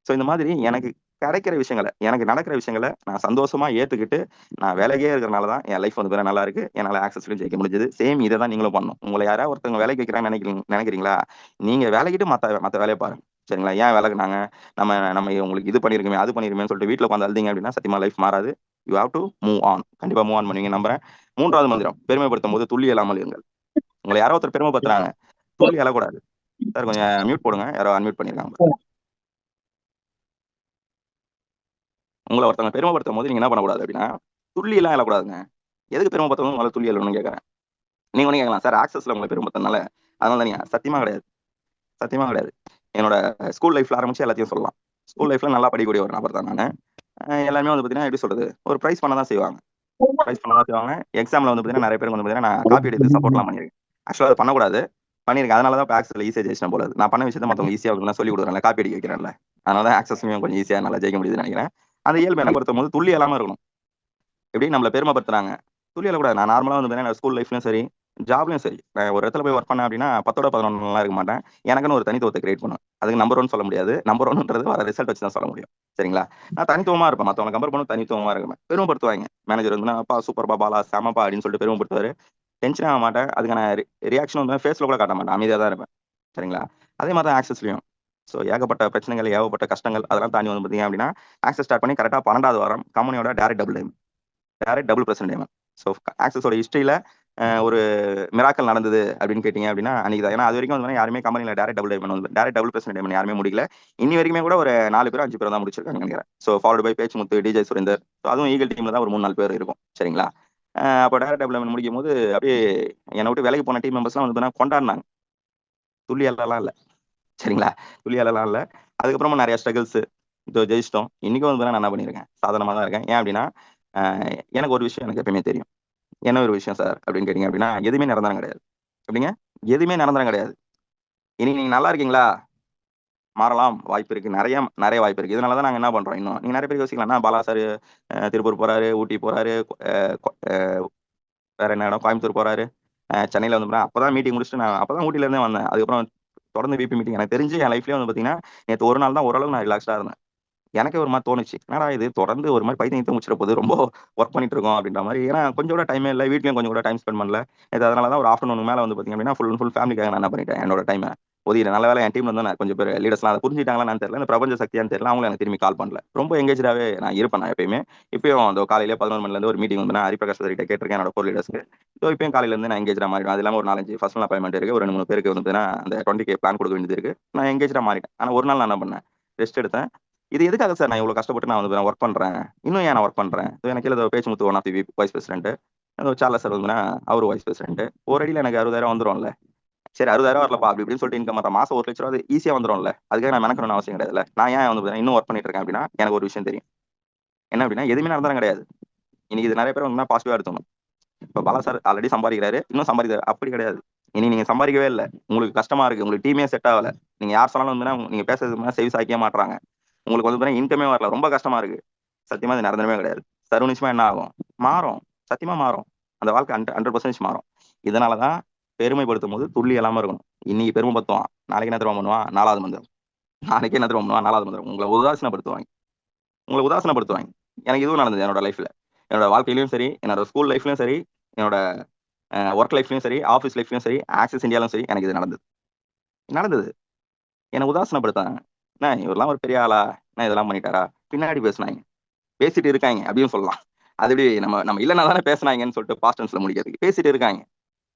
ஸோ இந்த மாதிரி எனக்கு கிடைக்கிற விஷயங்களை எனக்கு நடக்கிற விஷயங்களை நான் சந்தோஷமா ஏத்துக்கிட்டு நான் வேலைக்கே இருக்கிறனால தான் என் லைஃப் வந்து வேற நல்லா இருக்கு என்னால் ஆக்சஸ்லையும் ஜெயிக்க முடிஞ்சது. சேம் இதை தான் நீங்களும் பண்ணணும். உங்களை யாராவது ஒருத்தவங்க வேலைக்கு வைக்கிறான்னு நினைக்கிறீங்களா நீங்க வேலைக்கிட்டு மற்ற வேலையை பாருங்க சரிங்களா. ஏன் வேலைக்கு நம்ம உங்களுக்கு இது பண்ணிருக்கோமே அது பண்ணிருக்கோமே சொல்லிட்டு வீட்டில் உட்காந்து அழுதிங்க அப்படின்னா சத்தியமா லைஃப் மாறாது. You have to move on. கண்டிப்பா மூவ் ஆன் பண்ணுவீங்க நம்புறேன். 3வது மந்திரம் பெருமைப்படுத்தும் போது துள்ளி இல்லாமல் இருங்கள். உங்களை யாரோ ஒருத்தர் பெருமைப்படுத்துறாங்க துள்ளி எழக்கூடாது. சார் கொஞ்சம் மியூட் போடுங்க யாரோ அன்மியூட் பண்ணிருக்காங்க. உங்களை ஒருத்தவங்க பெருமைப்படுத்தும் போது நீங்க என்ன பண்ணக்கூடாது அப்படின்னா துள்ளி எல்லாம் எழக்கூடாதுங்க. எதுக்கு பெருமைப்படுத்தணும் முதல்ல துள்ளி எழணும்னு கேட்கறேன். நீங்க ஒண்ணு கேட்கலாம் சார் ஆக்சஸ்ல உங்களை பெருமைப்படுத்தினால அதனால நீங்க சத்தியமா கிடையாது சத்தியமா கிடையாது. என்னோட ஸ்கூல் லைஃப்ல ஆரம்பிச்சு எல்லாத்தையும் சொல்லலாம். ஸ்கூல் லைஃப்ல நல்லா படிக்கக்கூடிய ஒரு நபர் தான் நான். எல்லாருமே வந்து பார்த்தீங்கன்னா எப்படி சொல்றது ஒரு ப்ரைஸ் பண்ண தான் செய்வாங்க. ப்ரைஸ் பண்ண தான் செய்வாங்க. எக்ஸாம்ல வந்து பார்த்தீங்கன்னா நிறைய பேருக்கு வந்து பார்த்தீங்கன்னா நான் காப்பி எடுத்து சப்போர்ட்லாம் பண்ணியிருக்கேன். ஆக்சுவலாக அது பண்ணக்கூடாது பண்ணியிருக்கேன். அதனால தான் இப்போ ஆக்சஸ்ல ஈஸியாக ஜெயிச்சேன் போல. நான் பண்ண விஷயத்தை மற்றவங்க ஈஸியாக சொல்லி கொடுக்குறேன் காப்பி அடிக்க வைக்கிறேன்ல அதனால தான் ஆக்சஸ்லையும் கொஞ்சம் ஈஸியாக நல்லா ஜெயிக்க முடியுதுன்னு நினைக்கிறேன். அந்த இயல்பு என்ன பொறுத்தும் போது துள்ளி இல்லாமல் இருக்கணும். எப்படி நம்மள பெருமைப்படுத்துறாங்க துள்ளி எழக்கூடாது. நான் நார்மலாக வந்து பார்த்தீங்கன்னா ஸ்கூல் லைஃப்லையும் சரி ஜாப்லையும் சரி நான் ஒரு இடத்துல போய் ஒர்க் பண்ணேன் அப்படின்னா 10ஓட 11 இருக்க மாட்டேன். எனக்குன்னு ஒரு தனித்துவத்தை கிரியேட் பண்ணுவேன். அதுக்கு நம்பர் 1 சொல்ல முடியாது. நம்பர் 1ன்றது வர ரிசல்ட் வச்சு தான் சொல்ல முடியும் சரிங்களா. நான் தனித்துவமா இருப்பேன். மற்றவங்க கம்பேர் பண்ண தனித்துவமா இருப்பேன். பெருமைப்படுத்துவாங்க மேனேஜர் வந்து அப்பா சூப்பர்பா பாலா செமப்பா அப்படின்னு சொல்லிட்டு பெருமைப்படுத்துவாரு. டென்ஷன் ஆக மாட்டேன். அதுக்கான ரியாக்ஷன் வந்து ஃபேஸ்ல கூட காட்ட மாட்டேன். அமைதியாக தான் இருப்பேன் சரிங்களா. அதே மாதிரி தான் ஆக்சஸ்லையும் ஸோ ஏகப்பட்ட பிரச்சனைகள் ஏகப்பட்ட கஷ்டங்கள் அதெல்லாம் தாண்டி வந்து பார்த்தீங்க அப்படின்னா ஆக்சஸ் ஸ்டார்ட் பண்ணி கரெக்டாக 12வது வாரம் கம்பெனியோட டைரக்ட் டபுள் பிரசன்ட். ஸோ ஆக்சஸோட ஹிஸ்ட்ரியில ஒரு மிராக்கல் நடந்தது அப்படின்னு கேட்டிங்க அப்படின்னா அன்னைக்கு தான். ஏன்னா அது வரைக்கும் வந்து யாருமே கம்பெனியில் டேரக்ட் டபுள் பிரசன்ட் யாருமே முடிக்கல. இன்னி வரைக்குமே கூட ஒரு 4 பேர் 5 பேர் தான் முடிச்சிருக்காங்க நினைக்கிறேன். So followed by Pechumuthu DJ Surendhar. So அதுவும் ஈகல் டீம்ல தான் ஒரு 3-4 பேர் இருக்கும் சரிங்களா. அப்போ டேரக்ட் டபுள் முடிக்கும் போது அப்படியே என்னை விட்டு வேலைக்கு போன டீம் மெம்பர்ஸ்லாம் வந்து கொண்டாடினாங்க. துள்ளி எல்லாம் இல்லை சரிங்களா. துள்ளி எல்லாம் இல்லை. அதுக்கப்புறமா நிறைய ஸ்ட்ரகிள்ஸ் ஜெயிச்சிட்டோம். இன்னைக்கும் வந்து நான் என்ன பண்ணியிருக்கேன் சாதனமாக தான் இருக்கேன். ஏன் அப்படின்னா எனக்கு ஒரு விஷயம் எனக்கு எப்பயுமே தெரியும். என்ன ஒரு விஷயம் சார் அப்படின்னு கேட்டீங்க அப்படின்னா எதுவுமே நிரந்தரம் கிடையாது. எப்படிங்க எதுவுமே நிரந்தரம் கிடையாது. இனி நீங்க நல்லா இருக்கீங்களா மாறலாம் வாய்ப்பு இருக்கு. நிறைய வாய்ப்பு இருக்கு. இதனால தான் நாங்க என்ன பண்றோம் இன்னும் நீங்க நிறைய பேர் யோசிக்கலாம் பாலா சார் திருப்பூர் போறாரு ஊட்டி போறாரு வேற என்ன இடம் கோயம்புத்தூர் போறாரு சென்னையில வந்து அப்பதான் மீட்டிங் முடிச்சுட்டு நான் அப்பதான் ஊட்டில இருந்தே வந்தேன். அதுக்கப்புறம் தொடர்ந்து பிபி மீட்டிங் எனக்கு தெரிஞ்சு என் லைஃப்லயே வந்து பாத்தீங்கன்னா நேற்று ஒரு நாள் தான் ஓரளவு நான் ரிலாக்ஸ்டா இருந்தேன். எனக்கே ஒரு மாதிரி தோணுச்சு என்னடா இது தொடர்ந்து ஒரு மாதிரி பைத்தியம் முடிச்சிட போது ரொம்ப ஒர்க் பண்ணிட்டு இருக்கோம் அப்படின்ற மாதிரி. ஏன்னா கொஞ்சம் கூட டைமே இல்லை வீட்லயும் கொஞ்சம் கூட டைம் ஸ்பெண்ட் பண்ணல. இது அதனால தான் ஒரு ஆஃப்டர்நூன் மேலே வந்து பார்த்தீங்க அப்படின்னா ஃபுல் ஃபேமிலிக்காக நான் என்ன பண்ணிட்டேன் என்னோட டைமை ஒதுக்கிட்டேன். நல்ல வேலை என் டீம்ல வந்து நான் கொஞ்சம் பேர் லீடர்ஸ்லாம் அதை புரிஞ்சுட்டாங்களான்னு தெரியல. இந்த பிரபஞ்ச சக்தியான்னு தெரியல. அவங்களும் எனக்கு திரும்பி கால் பண்ணல. ரொம்ப எங்கேஜாவே நான் இருப்பேன். நான் எப்பயுமே இப்பயும் அந்த காலையில 11 மணிலேருந்து ஒரு மீட்டிங் வந்து நான் ஹரிபிரகாஷ் கிட்ட கேட்டிருக்கேன் என்னோட கோர் லீடர்ஸ்க்கு. ஸோ இப்பயும் காலையில இருந்து நான் எங்கேஜா மாறிடும். அது இல்லாமல் ஒரு 4-5 ஃபர்ஸ்ட் அப்பாயின்மெண்ட் இருக்கு. ஒரு 2-3 பேருக்கு வந்து அந்த 20K பிளான் கொடுக்க வேண்டியது இருக்கு. நான் எங்கேஜா மாறிட்டேன். ஆனால் ஒரு நாள் நான் என்ன பண்ணேன் ரெஸ்ட் எடுத்தேன். இது எதுக்காக சார் நான் இவ்வளவு கஷ்டப்பட்டு நான் வந்து ஒர்க் பண்றேன். இன்னும் ஏன் நான் ஒர்க் பண்றேன். எனக்கு இல்லை Pechumuthu one of the vice president Charles sir வந்து அவர் வைஸ் பிரசிடென்ட். ஒரு அடியில் எனக்கு 60,000 வந்துடும்ல. சரி 60,000 வரலப்பா அப்படி இப்படின்னு சொல்லிட்டு இன்கம் மாசம் 1 லட்ச ரூபா அது ஈஸியா வந்துடும்ல. அதுக்காக நான் மெனக்கணும்னு அவசியம் கிடையாதுல்ல. நான் ஏன் வந்து இன்னும் ஒர்க் பண்ணிட்டு இருக்கேன் அப்படின்னா எனக்கு ஒரு விஷயம் தெரியும். என்ன அப்படின்னா எதுவுமே நடந்தாலும் கிடையாது. இன்னைக்கு இது நிறைய பேர் வந்து பாசிட்டிவா எடுத்துக்கணும். இப்போ பாலா சார் ஆல்ரெடி சம்பாதிக்கிறாரு இன்னும் சம்பாதிக்கிறாரு அப்படி கிடையாது. இனி நீங்க சம்பாதிக்கவே இல்லை. உங்களுக்கு கஷ்டமா இருக்கு. உங்களுக்கு டீமே செட் ஆகல. நீங்க யார் சொன்னாலும் வந்து நீங்க பேசுறது செவி சாய்க்கவே மாட்டாங்க. உங்களுக்கு வந்து இன்கமே வரல ரொம்ப கஷ்டமா இருக்கு. சத்தியமா அது நிரந்தரமே கிடையாது. நிச்சயமா என்ன ஆகும் மாறும். சத்தியமா மாறும். அந்த வாழ்க்கை 100% மாறும். இதனாலதான் பெருமைப்படுத்தும் போது துள்ளி இல்லாம இருக்கணும். இன்னைக்கு பெருமைப்படுத்துவான் நாளைக்கு என்ன திரும்ப பண்ணுவான் 4வது மந்திரம். நாளைக்கு என்ன திரும்ப பண்ணுவான் 4வது மந்திரம். உங்களை உதாசனப்படுத்துவாங்க. எனக்கு இதுவும் நடந்தது என்னோட லைஃப்ல. என்னோட வாழ்க்கையிலயும் சரி என்னோட ஸ்கூல் லைஃப்லயும் சரி என்னோட ஒர்க் லைஃப்லயும் சரி ஆஃபீஸ் லைஃப்லயும் சரி ஆக்சிஸ் இந்தியாலும் சரி எனக்கு இது நடந்தது. என்னை உதாசனப்படுத்தாங்க. என்ன இவரெல்லாம் ஒரு பெரிய ஆளா என்ன இதெல்லாம் பண்ணிட்டாரா பின்னாடி பேசிட்டு இருக்காங்க அப்படின்னு சொல்லலாம். அது எப்படி நம்ம இல்லைன்னா தானே பேசினாங்கன்னு சொல்லிட்டு பாஸ்ட் டென்ஸ்ல முடிக்கிறதுக்கு பேசிட்டு இருக்காங்க.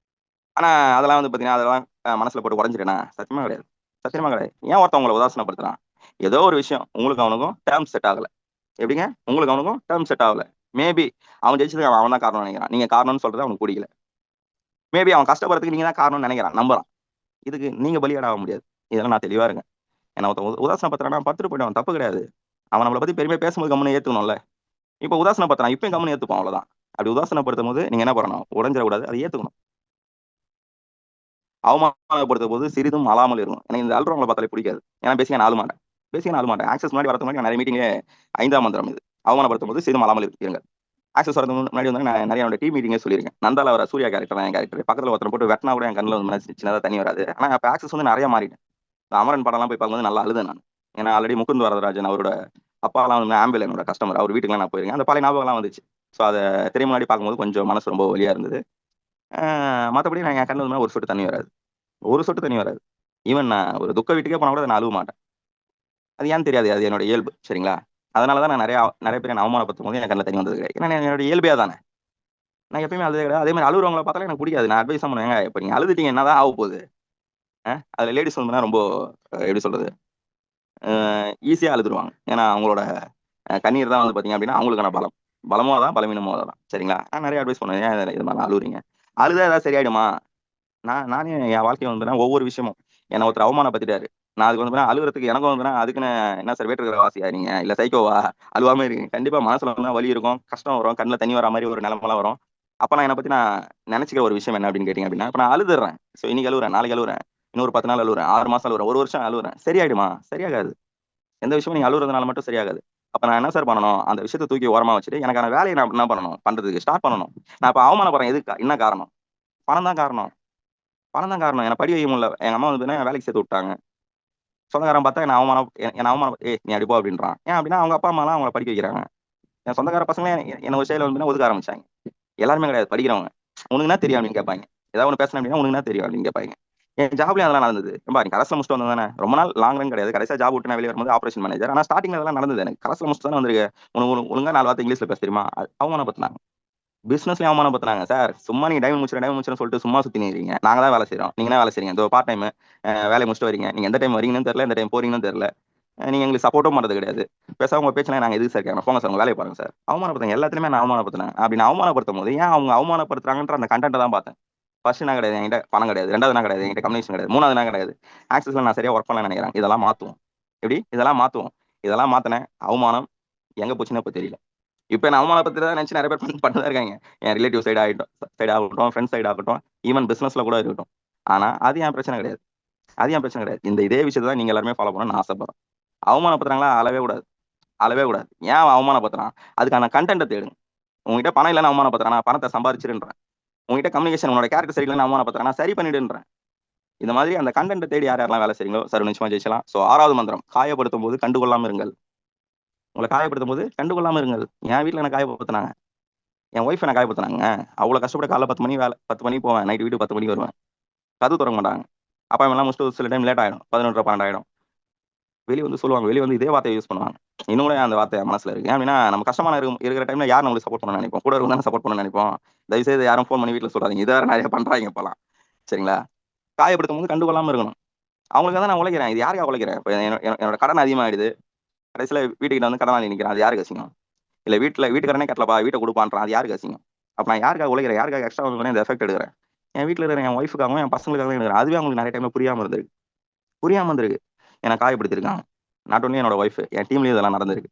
ஆனா அதெல்லாம் வந்து பாத்தீங்கன்னா அதெல்லாம் மனசுல போட்டு உடஞ்சிட்டேனா சத்தியமா கிடையாது. சத்தியமா கிடையாது. ஏன் ஒருத்தன் உங்களை உதாசனப்படுத்துறான்? ஏதோ ஒரு விஷயம் உங்களுக்கு அவனுக்கும் டேர்ம் செட் ஆகல. எப்படிங்க? உங்களுக்கு அவனுக்கும் டேர்ம் செட் ஆகல. மேபி அவன் ஜெயிச்சதுக்கு அவன் தான் காரணம் நினைக்கிறான். நீங்க காரணம்னு சொல்றது அவனுக்கு பிடிக்கல. மேபி அவன் கஷ்டப்படுறதுக்கு நீங்க தான் காரணம்னு நினைக்கிறான், நம்புறான். இதுக்கு நீங்க பலியாடாக முடியாது. இதெல்லாம் நான் தெளிவா இருக்கேன். ஏன்னா ஒருத்தன் உதாசனப்படுத்துறானா பத்துட்டு போயிடுவான், தப்பு கிடையாது. அவன் நம்மளை பத்தி பெருமையா பேசும்போது கம்முன்னு ஏத்துக்கணும்ல. இப்போ உதாசனப்படுத்துறான், இப்பயும் கம்முன்னு ஏத்துப்பான், அவ்வளவுதான். அப்படி உதாசனப்படுத்தும் போது நீங்க என்ன பண்ணணும்? உடஞ்சிடக்கூடாது, அதை ஏத்துக்கணும். அவமானப்படுத்தும் போது சிறிதும் அழாமல் இருக்கும். எனக்கு இந்த அல்றவங்களை பார்த்தாலே பிடிக்காது. ஏன்னா பேசிக்க நான் ஆள மாட்டேன். பேசிக்க நான் ஆள மாட்டேன். ஆக்சஸ் முன்னாடி வரதுக்கு முன்னாடி நான் நிறைய மீட்டிங்கே 5ஆம் மந்திரம் இது. அவமானப்படுத்தும் போது சிறிதும் அழாமல் இருங்க. ஆக்சஸ் வரதுக்கு முன்னாடி வந்து நான் நிறைய என்னோட டீம் மீட்டிங்கே சொல்லியிருக்கேன். நந்தால வர சூர்யா கேரக்டர் தான் என் கேரக்டர். பக்கத்துல ஒருத்தர் போட்டு வெட்டினா கூட என் கண்ணில் வந்து சின்னதாக தண்ணி வராது. ஆனா அப்ப ஆக்சஸ் வந்து நிறைய மாறிட்டேன். இந்த அமரன் படம்லாம் போய் பார்க்கும்போது நல்லா அழுதேன் நான். ஏன்னா ஆல்ரெடி முகுந்த் வரதராஜன் அவரோட அப்பாலாம் வந்து ஆம்பிள் என்னோட கஸ்டமர், அவர் வீட்டுக்குலாம் நான் போயிருக்கேன். அந்த பழைய ஞாபகம்லாம் வந்துச்சு. ஸோ அதை திரை முன்னாடி பார்க்கும்போது கொஞ்சம் மனசு ரொம்ப வலியா இருந்தது. மற்றபடி நான் என் கண்ணில் வந்து ஒரு சொட்டு தண்ணி வராது, ஒரு சொட்டு தண்ணி வராது. ஈவன் நான் ஒரு துக்க வீட்டுக்கே போனா கூட நான் அழுவ மாட்டேன். அது ஏன்னு தெரியாது, அது என்னோட இயல்பு. சரிங்களா? அதனால தான் நான் நிறைய நிறைய பேர் என்ன அவமானப்படுத்தும் போது என் கண்ணில் தண்ணி வந்தது கிடையாது. ஏன்னா என்னோட இயல்பே தானே. நான் எப்பயுமே அழுதே கிடையாது. அதே மாதிரி அழுகுறவங்களை பார்த்தாலே எனக்கு பிடிக்காது. நான் அட்வைஸ் பண்ணுவேங்க, இப்போ நீங்க அழுதுட்டீங்க என்னதான் ஆக போகுது? அதில் லேடிஸ் வந்து ரொம்ப எப்படி சொல்றது, ஈஸியாக அழுதுருவாங்க. ஏன்னா அவங்களோட கண்ணீர் தான் வந்து பார்த்தீங்க அப்படின்னா அவங்களுக்கான பலம். பலமோ தான், பலவீனமோ தான். சரிங்களா? நான் நிறைய அட்வைஸ் பண்ணுவேன், ஏன் இது மாதிரி அழுகுறீங்க? அழுதா ஏதாவது சரியாயிடுமா? நானே என் வாழ்க்கையை வந்து ஒவ்வொரு விஷயமும் என்னை ஒருத்தர் அவமானப்படுத்திட்டாரு. நான் அதுக்கு வந்து அழுகுறதுக்கு எனக்கும் வந்து அதுக்குன்னு என்ன சார் வேற்றுக்கிற வாசியா நீங்க, இல்ல சைக்கோவா? அழுவாம இருக்கீங்க. கண்டிப்பா மனசுல வந்து வலி இருக்கும், கஷ்டம் வரும், கண்ணில் தண்ணி வர மாதிரி ஒரு நிலைமெல்லாம் வரும். அப்ப நான் என்னை பத்தி நான் நினைச்சுக்கிற ஒரு விஷயம் என்ன அப்படின்னு கேட்டீங்க அப்படின்னா, இப்ப நான் அழுதுறேன். ஸோ இன்னைக்கு அழுகுறேன், நாளைக்கு அழுகுறேன், இன்னொரு 10 நாள் அழுகுறேன், 6 மாசம் அழுகுறேன், ஒரு வருஷம் அழுகுறேன். சரியாயிடுமா? சரியாகாது. எந்த விஷயமும் நீங்க அழுகுறதுனால மட்டும் சரியாகாது. அப்ப நான் என்ன சார் பண்ணணும்? அந்த விஷயத்தை தூக்கி ஓரமா வச்சுட்டு எனக்கான வேலையை நான் என்ன பண்ணணும்? பண்றதுக்கு ஸ்டார்ட் பண்ணணும். நான் இப்ப அவமானப்படுறேன், எதுக்கு? என்ன காரணம்? பணம் தான் காரணம். பணம் தான் காரணம். என்ன படி வைக்க முடியல. எங்க அம்மா வந்து வேலைக்கு சேர்த்து விட்டாங்க. சொந்தக்காரன் பார்த்தா என்ன அவமானம், என்ன அவமானம், ஏய் நீ அடி போ அப்படின்றான். ஏன் அப்படின்னா அவங்க அப்பா அம்மாலாம் அவங்கள படிக்க வைக்கிறாங்க. என் சொந்தக்கார பசங்களே என்ன ஒரு சைடில் வந்து ஒதுக்க ஆரம்பிச்சாங்க. எல்லாருமே கிடையாது, படிக்கிறவங்க. உனக்கு என்ன தெரியும் அப்படின்னு கேட்பாங்க. ஏதாவது ஒன்று பேசணும் அப்படின்னா உனக்கு என்ன தெரியும் அப்படின்னு கேட்பாங்க. என் ஜாப்லயும் அதெல்லாம் நடந்தது. ஏன்பா நீ கரஸ்ல முடிச்சுட்டு வந்தது தானே? ரொம்ப நாள் லாங் ரன் கிடையாது. கடைசியா ஜாப் விட்டு நான் வெளியே வரும்போது ஆபரேஷன் மேனேஜர். ஆனா ஸ்டார்டிங்ல அதெல்லாம் நடந்தது. எனக்கு கரஸ்ல முடிச்சுட்டு தானே வந்திருக்கு. உனக்கு ஒழுங்கா 4 வார்த்தை இங்கிலீஷ்ல பேச தெரியுமா? அவமானப்படுத்தினாங்க. பிசினஸ்லயும் அவமானப்படுத்தினாங்க. சார் சும்மா நீங்க டைம் முடிச்சுன்னு சொல்லிட்டு சும்மா சுத்தி நிக்கிறீங்க. நாங்க தான் வேலை செய்றோம், நீங்க என்ன வேலை செய்றீங்க? இதோ பார்ட் டைம் வேலையை முடிச்சுட்டு வரீங்க. நீங்க எந்த டைம் வரீங்கன்னு தெரியல, எந்த டைம் போறீங்கன்னு தெரியல. நீங்க எங்களுக்கு சப்போர்ட்டும் பண்றது கிடையாது. பேசாம உங்க பேச்செல்லாம் நாங்க எதுக்கு சார் கேட்கணும்? போங்க சார், உங்க வேலையை பாருங்க சார். அவமானப்படுத்துங்க, எல்லாத்துலயுமே நான் அவமானப்படுத்தினேன். அப்படி நான் அவமானப்படுத்தும் போது ஏன் அவங்க அவமானப்படுத்துறாங்கன்ற அந்த கண்டென்ட் தான் பார்த்தேன். ஃபர்ஸ்ட் நான் கிடையாது, என்கிட்ட பணம் கிடையாது. 2வது நான் கிடையாது, என்கிட்ட கம்யூனிகேஷன் கிடையாது. 3வது நான் கிடையாது, ஆக்சஸ்ல நான் சரியா ஒர்க் பண்ணல நினைக்கிறேன். இதெல்லாம் மாத்துவோம். எப்படி இதெல்லாம் மாத்துவோம்? இதெல்லாம் மாத்தினேன். அவமானம் எங்க போச்சுன்னு இப்ப தெரியல. இப்ப நான் அவமானப்பத்தி தான் நினைச்சு நிறைய பேர் பண்ணிட்டு இருக்காங்க. என் ரிலேட்டிவ் சைடு ஆகட்டும், ஃப்ரெண்ட்ஸ் சைடு ஆகட்டும், ஈவன் பிசினஸ்ல கூட இருக்கட்டும். ஆனா அது என் பிரச்சனை கிடையாது. அது என் பிரச்சனை கிடையாது. இதே விஷயத்தை தான் நீங்க எல்லாருமே ஃபாலோ பண்ணணும்னு ஆசைப்படுறேன். அவமானப்படுத்துறாங்களா? அளவே கூடாது, அளவே கூடாது. ஏன் அவன் அவமானப்படுத்துறான்? அதுக்கான கண்டென்ட்டை தேடுங்க. உங்ககிட்ட பணம் இல்லைன்னு அவமானப்படுத்துறானா? பணத்தை சம்பாதிச்சிருன்றேன். உங்ககிட்ட கம்யூனிகேஷன், உன்னோட கேரக்டர் சரியில்லைன்னு அவமானப்படுத்துறானா? சரி பண்ணிடுன்றேன். இந்த மாதிரி அந்த கண்டென்ட்டை தேடி யார் யாரெல்லாம் வேலை செய்றீங்களோ சார் நிச்சயமா ஜெயிச்சலாம். ஸோ 6வது மந்திரம், காயப்படுத்தும் போது கண்டுகொள்ளாம இருங்கள். உங்களை காயப்படுத்தும் போது கண்டுகொள்ளாம இருங்கள். என் வீட்டில் என்ன காயப்படுத்தினாங்க, என் ஒய்ஃப் என்ன காயப்படுத்தினாங்க. அவ்வளோ கஷ்டப்பட்டு காலைல 10 மணி வேலை, 10 மணிக்கு போவேன், நைட்டு வீட்டுக்கு 10 மணிக்கு வருவேன். கதவு திறக்க மாட்டாங்க. அப்பா எல்லாம் முடிச்சுட்டு சில டைம் லேட் ஆயிடும், 11:30 12 ஆயிடும். வெளியே வந்து சொல்லுவாங்க, வெளியே வந்து இதே வார்த்தையை யூஸ் பண்ணுவாங்க. இன்னும் கூட அந்த வார்த்தை என் மனசுல இருக்கு. ஏன் அப்படின்னா நம்ம கஷ்டமான இருக்கிற டைம்ல யார் நம்மளுக்கு சப்போர்ட் பண்ண நினைப்போம்? கூட இருந்தாலும் சப்போர்ட் பண்ண நினைப்போம். தயவுசெய்து யாரும் ஃபோன் பண்ணி வீட்டில் சொல்றாதீங்க. இதை வேற நிறைய பண்றாங்க இப்போலாம். சரிங்களா? காயப்படுத்தும் போது கண்டுகொள்ளாம இருக்கணும். அவங்களுக்காக தான் நான் உழைக்கிறேன். இது யாருக்காக உழைக்கிறேன்? இப்போ என்னோட கடன் அதிகமாகிடுது. கடைசியில் வீட்டுக்கிட்ட வந்து கடனாளி நிற்கிறேன். அது யாருக்கு அசிங்கம்? இல்லை வீட்டுக்காரனே கட்டலப்பா, வீட்டை கொடுப்பான்றான், அது யாருக்கு அசிங்கம்? அப்போ நான் யாருக்காக உழைக்கிறேன்? யாருக்காக எக்ஸ்ட்ரா வந்து இந்த எஃபெக்ட் எடுக்கிறேன்? என் வீட்டில் இருக்கிற என் ஒய்ஃபுக்காகவும் என் பசங்களுக்காகவும் எடுக்கிறேன். அதுவே அவங்களுக்கு நிறைய டைம்ல புரியாம இருந்திருக்கு. என்னை காயப்படுத்திருக்காங்க. நாட் ஒன்லி என்னோட ஒய்ஃப், என் டீம்லயும் இதெல்லாம் நடந்திருக்கு.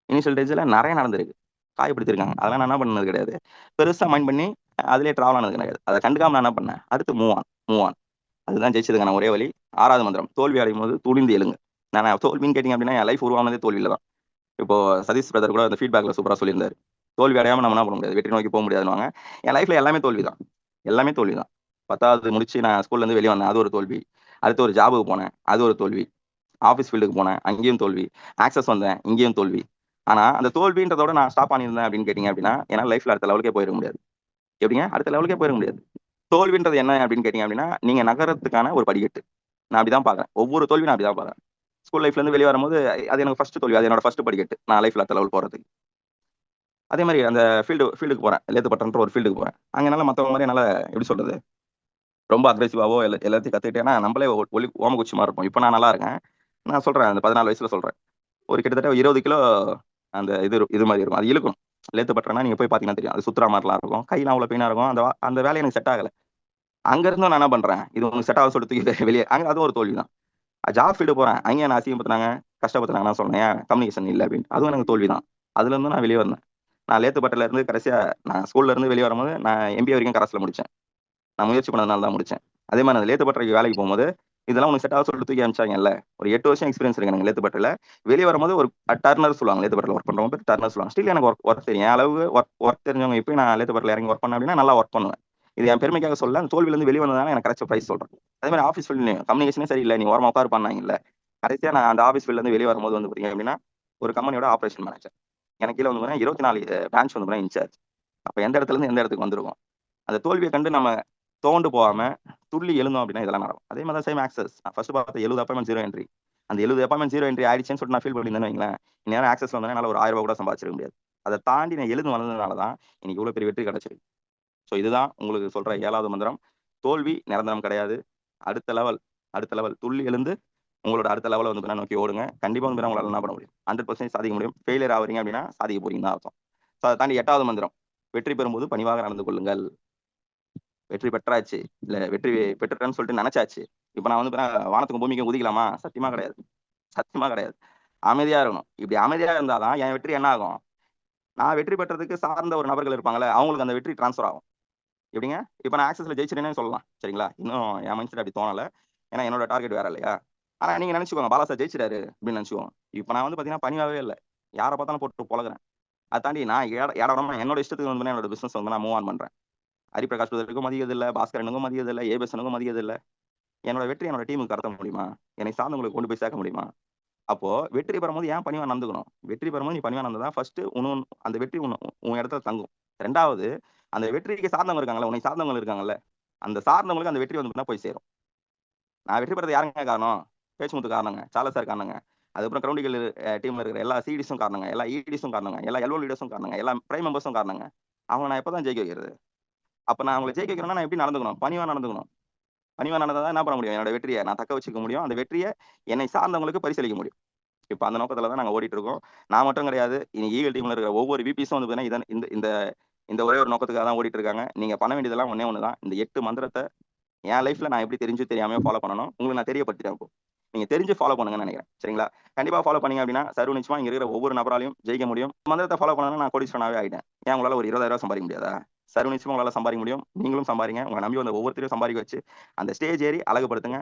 இனிஷியல் டேஜ்ல நிறைய நடந்திருக்கு. காயப்படுத்திருக்காங்க. அதெல்லாம் நான் என்ன பண்ணது கிடையாது. பெருசா மைண்ட் பண்ணி அதிலே டிராவல் ஆனது கிடையாது. அதை கண்டுக்காம நான் என்ன பண்ணேன்? அடுத்து மூவ் ஆன். அதுதான் ஜெயிச்சதுக்கான ஒரே வழி. 6வது மந்திரம், தோல்வி அடையும் போது துணிந்து எழுங்க. நான் தோல்வின்னு கேட்டீங்க அப்படின்னா என் லைஃப் உருவானதே தோல்வியில தான். இப்போ சதீஷ் பிரதர் கூட அந்த ஃபீட்பேக்ல சூப்பரா சொல்லியிருந்தாரு. தோல்வி அடையாம நம்ம என்ன பண்ண முடியாது, வெற்றி நோக்கி போக முடியாதுன்னு. என் லைஃப்ல எல்லாமே தோல்விதான், எல்லாமே தோல்விதான். 10வது முடிச்சு நான் ஸ்கூல்ல இருந்து வெளியே வந்தேன், அது ஒரு தோல்வி. அடுத்து ஒரு ஜாபுக்கு போனேன், அது ஒரு தோல்வி. ஆஃபீஸ் ஃபீல்டுக்கு போனேன், அங்கேயும் தோல்வி. ஆக்சஸ் வந்தேன், இங்கேயும் தோல்வி. ஆனா அந்த தோல்வின்றதோட நான் ஸ்டாப் பண்ணியிருந்தேன் அப்படின்னு கேட்டீங்க அப்படின்னா என்னால் லைஃப்ல அடுத்த லெவலுக்கே போயிட முடியாது. எப்படிங்க அடுத்த லெவலுக்கே போயிட முடியாது? தோல்வின்றது என்ன அப்படின்னு கேட்டீங்க அப்படின்னா நீங்க நகரத்துக்கான ஒரு படிக்கட்டு. நான் அப்படிதான் பாக்குறேன். ஒவ்வொரு தோல்வி நான் அப்படிதான் பாக்குறேன். ஸ்கூல் லைஃப்ல இருந்து வெளியே வரும்போது அது எனக்கு ஃபர்ஸ்ட் தோல்வி, அது என்னோட ஃபர்ஸ்ட் படிக்கட்டு நான் லைஃப்ல அடுத்த லெவல் போறதுக்கு. அதே மாதிரி அந்த ஃபீல்டுக்கு போறேன், லேத்துப்பட்டன்ற ஒரு ஃபீல்டுக்கு போறேன். அங்க என்னால மத்தவங்க மாதிரி என்னால எப்படி சொல்றது, ரொம்ப அக்ரெசிவாவோ எல்லாத்தையும் கத்துக்கிட்டேன்னா நம்மளே ஒலி ஓமகுச்சி மாதிரி இருப்போம். இப்போ நான் நல்லா இருக்கேன். நான் சொல்றேன், அந்த 14 வயசுல சொல்றேன். ஒரு கிட்டத்தட்ட 20 கிலோ அந்த இது மாதிரி இருக்கும். அது இழுக்கும். லேத்து பட்டறேன்னா நீங்க போய் பார்த்தீங்கன்னா தெரியும். அது சுத்துற மாதிரிலாம் இருக்கும். கையெல்லாம் அவ்வளோ பெயினா இருக்கும். அந்த வேலை எனக்கு செட் ஆகல. அங்க இருந்தும் நான் என்ன பண்றேன், இது உனக்கு செட் ஆகும்னு சொல்லிட்டு தூக்கி வெளியே அதுவும் ஒரு தோல்வி தான். ஜாப் ஃபீல்டு போறேன். அங்கேயும் என்ன அசிங்கப்படுத்துனாங்க, கஷ்டப்படுத்துனாங்க. நான் சொன்னேன், ஏன் கம்யூனிகேஷன் இல்ல அப்படின்னு. அதுவும் எனக்கு தோல்வி தான். அதுல இருந்தும் நான் வெளியே வந்தேன். நான் லேத்துப்பட்டுல இருந்து கடைசியா நான் ஸ்கூல்ல இருந்து வெளியே வரும்போது நான் எம்பிஏ வரைக்கும் கரஸ்ல முடிச்சேன். நான் முயற்சி பண்ணதுனால தான் முடிச்சேன். அதே மாதிரி அந்த லேத்துப்பட்டறைக்கு வேலைக்கு போகும்போது இதெல்லாம் உனக்கு செட் ஆக சொல்லிட்டு தூக்கி அனுப்பிச்சாங்கல்ல. ஒரு 8 வருஷம் எக்ஸ்பீரியன்ஸ் இருக்கு எனக்கு லேத்துப்பட்டுல. வெளியே வரும்போது ஒரு டர்னர் சொல்லுவாங்க. லேத்துப்பட்டுல ஒர்க் பண்றவங்க பேர் டர்னர் சொல்லுவாங்க. ஸ்டில் எனக்கு ஒர்க் தெரியும். என் அளவுக்கு ஒர்க் தெரிஞ்சவங்க இப்பயும் நான் லேத்துப்பட்டுல இறங்கி ஒர்க் பண்ணேன் அப்படின்னா நல்லா ஒர்க் பண்ணுவேன். இது என் பெருமைக்காக சொல்ல, அந்த தோல்வியில இருந்து வெளியே வந்ததால எனக்கு கிடைச்ச பிரைஸ் சொல்றேன். அதே மாதிரி ஆஃபீஸ் ஃபீல்ட்லயும் கம்யூனிகேஷனே சரியில்லை, நீ ஓரமா உட்காரு பண்ணாங்கல்ல. கடைசியா நான் அந்த ஆஃபீஸ் ஃபீல்ட்ல இருந்து வெளியே வரும்போது வந்து பாத்தீங்க அப்படின்னா ஒரு கம்பெனியோட ஆபரேஷன் மேனேஜர். எனக்கு கீழே வந்து 24 பிரான்ச் வந்து இன்சார்ஜ். அப்ப எந்த இடத்துல இருந்து எந்த இடத்துக்கு வந்திருக்கும். அந்த தோல்வியை கண்டு நம்ம தோண்டு போகாம துள்ளி எழுந்தோம் அப்படின்னா இதெல்லாம் நடக்கும். அதே மாதிரி தான் சேம் ஆக்சஸ். நான் ஃபர்ஸ்ட் பார்த்த 70 அப்பாயின்மெண்ட் 0 என்ட்ரி. அந்த 70 அப்பாயின்மெண்ட் 0 என்ட்ரி ஆயிடுச்சுன்னு சொல்லிட்டு நான் ஃபீல் பண்ணியிருந்தேன்னு வைங்களேன், இந்நேரம் ஆக்சஸ் வந்தா என்னால ஒரு 1000 ரூபாய் கூட சம்பாதிச்சிருக்க முடியாது. அதை தாண்டி நான் எழுந்து வந்ததுனால தான் இன்னைக்கு இவ்வளவு பெரிய வெற்றி கிடைச்சிருக்கு. ஸோ இதுதான் உங்களுக்கு சொல்ற 7வது மந்திரம். தோல்வி நிரந்தரம் கிடையாது. அடுத்த லெவல் அடுத்த லெவல் துள்ளி எழுந்து உங்களோட அடுத்த லெவலை வந்து பார்த்தீங்கன்னா நோக்கி ஓடுங்க. கண்டிப்பா வந்து உங்களால என்ன பண்ண முடியும், 100% சாதிக்க முடியும். ஃபெயிலியர் ஆகுறீங்க அப்படின்னா சாதிக்க போறீங்கன்னு தான் அர்த்தம். ஸோ அதை தாண்டி 8வது மந்திரம், வெற்றி பெறும்போது பணிவாக நடந்து கொள்ளுங்கள். வெற்றி பெற்றாச்சு, இல்ல வெற்றி பெற்றுட்டேன்னு சொல்லிட்டு நினைச்சாச்சு. இப்ப நான் வந்து வானத்துக்கும் பூமிக்கும் குதிக்கலாமா? சத்தியமா கிடையாது. சத்தியமா கிடையாது. அமைதியா இருக்கணும். இப்படி அமைதியா இருந்தாதான் என் வெற்றி என்ன ஆகும், நான் வெற்றி பெற்றதுக்கு சார்ந்த ஒரு நபர்கள் இருப்பாங்கல்ல, அவங்களுக்கு அந்த வெற்றி டிரான்ஸ்ஃபர் ஆகும். எப்படிங்க? இப்ப நான் ஆக்சஸ்ல ஜெயிச்சிட்டேனே சொல்லலாம். சரிங்களா? இன்னும் என் மைண்ட் செட் அப்படி தோணல. ஏன்னா என்னோட டார்கெட் வேற இல்லையா? ஆனா நீங்க நினைச்சுக்கோங்க, பாலா சார் ஜெயிச்சிட்டாரு அப்படின்னு நினைச்சுக்கோங்க. இப்ப நான் வந்து பாத்தீங்கன்னா பணியாவே இல்ல. யார பார்த்தாலும் போட்டு பொழக்குறேன். அதை தாண்டி நான் ஏடமா என்னோட இஷ்டத்துக்கு வந்து என்னோட பிசினஸ் வந்து நான் மூவ் ஆன் பண்றேன். ஹரிபிரகாஷ் பிரதருக்கும் மதியது இல்ல, பாஸ்கரனுக்கும் மதியது இல்ல, ஏபசனுக்கும் மதியது இல்ல. என்னோட வெற்றி என்னோட டீமுக்கு கடத்த முடியுமா? என்னை சார்ந்தவங்களுக்கு கொண்டு போய் சேர்க்க முடியுமா? அப்போ வெற்றி பெறும்போது ஏன் பணிவா நடந்துக்கணும்? வெற்றி பெறும்போது நீ பணிவா நடந்தா ஃபர்ஸ்ட் அந்த வெற்றி உன் இடத்துல தங்கும். 2வது அந்த வெற்றிக்கு சார்ந்தவங்க இருக்காங்கல்ல, உன்னை சார்ந்தவங்க இருக்காங்கல்ல, அந்த சார்ந்தவங்களுக்கு அந்த வெற்றி வந்து போய் சேரும். நான் வெற்றி பெறது யாருங்க காரணம்? பேச்சுமுத்து காரணங்க, சார்லஸ் சார் காரணங்க. அதுக்கப்புறம் கிரவுண்டிகள் டீம்ல இருக்கிற எல்லா சிடிஸும் காரணங்க, எல்லா இடிஸும் காரணங்க, எல்லா எல்ஓ லீடர்ஸும் காரணங்க, எல்லா பிரைம் மெம்பர்ஸும் காரணங்க. அவங்க நான் எப்பதான் ஜெயிக்க வைக்கிறது? அப்ப நான் அவங்களை ஜெயிக்க வைக்கணும்னா நான் எப்படி நடந்துக்கணும்? பணிவா நடந்துக்கணும். பணிவா நடந்தா தான் என்ன பண்ண முடியும்? என்னோட வெற்றியை நான் தக்க வச்சுக்க முடியும். அந்த வெற்றியை என்னை சார்ந்தவங்களுக்கு பரிசளிக்க முடியும். இப்ப அந்த நோக்கத்துல தான் நாங்க ஓடிட்டு இருக்கோம். நான் மட்டும் கிடையாது. இனி ஈகிள் டீம்ல இருக்கிற ஒவ்வொரு விபிஸும் வந்து பார்த்தீங்கன்னா இந்த இந்த இந்த ஒரே ஒரு நோக்கத்துக்காக தான் ஓடிட்டு இருக்காங்க. நீங்க பண்ண வேண்டியதெல்லாம் ஒண்ணே ஒண்ணு தான். இந்த 8 மந்திரத்தை என் லைஃப்ல நான் எப்படி தெரிஞ்சு தெரியாம ஃபாலோ பண்ணணும், உங்களுக்கு நான் தெரியப்படுத்திட்டேன் இப்போ. நீங்க தெரிஞ்சு ஃபாலோ பண்ணுங்கன்னு நினைக்கிறேன். சரிங்களா? கண்டிப்பா ஃபாலோ பண்ணீங்க அப்படின்னா சர்வ நிச்சயமா இங்க இருக்கிற ஒவ்வொரு நபராலையும் ஜெயிக்க முடியும். மந்திரத்தை ஃபாலோ பண்ணா நான் கோடீஸ்வரனாவே ஆயிட்டேன். ஏன் உங்களால ஒரு 20,000 சம்பாதிக்க முடியாதா? சர்வ நிச்சயமா உங்களால சம்பாதிக்க முடியும். நீங்களும் சம்பாதிங்க. உங்களை நம்பி வந்த ஒவ்வொருத்தரையும் சம்பாதிக்க வச்சு அந்த ஸ்டேஜ் ஏறி அழகுபடுத்துங்க.